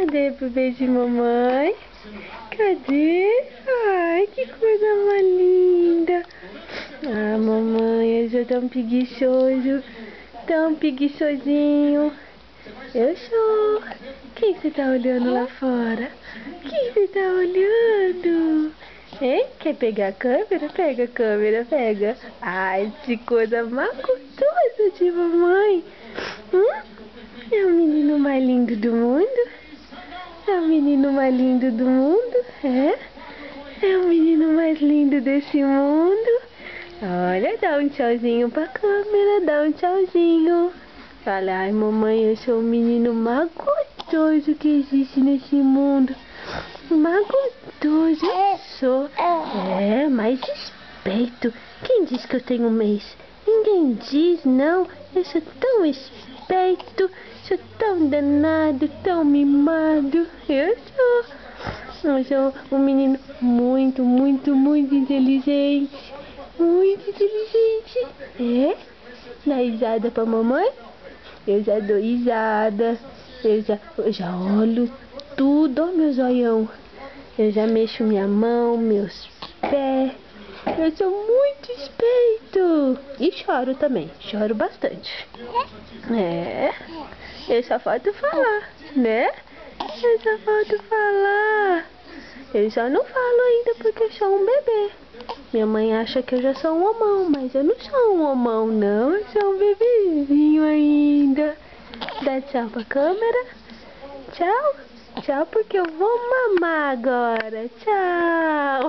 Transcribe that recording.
Cadê o bebê de mamãe? Cadê? Ai, que coisa mais linda. Ah, mamãe, eu sou tão preguiçoso. Tão preguiçosinho. Eu sou. Quem você tá olhando lá fora? Quem você tá olhando? Hein? Quer pegar a câmera? Pega a câmera, pega. Ai, que coisa mais gostosa de mamãe. É o menino mais lindo do mundo? É o menino mais lindo do mundo? É? É o menino mais lindo desse mundo? Olha, dá um tchauzinho pra câmera, dá um tchauzinho. Fala, ai mamãe, eu sou o menino mais gostoso que existe nesse mundo. Mais gostoso eu sou. É, mais respeito. Quem diz que eu tenho mês? Ninguém diz, não. Eu sou tão respeito. Sou tão danado, tão mimado. Eu sou um menino muito, muito, muito inteligente. Muito inteligente. É? Dá risada pra mamãe? Eu já dou risada. Eu já olho tudo, ó meu zoião. Eu já mexo minha mão, meus pés. Eu sou muito esperto. E choro também. Choro bastante. É. Eu só falta falar, né? Eu só falta falar. Eu só não falo ainda porque eu sou um bebê. Minha mãe acha que eu já sou um homão, mas eu não sou um homão, não. Eu sou um bebezinho ainda. Dá tchau pra câmera. Tchau. Tchau porque eu vou mamar agora. Tchau.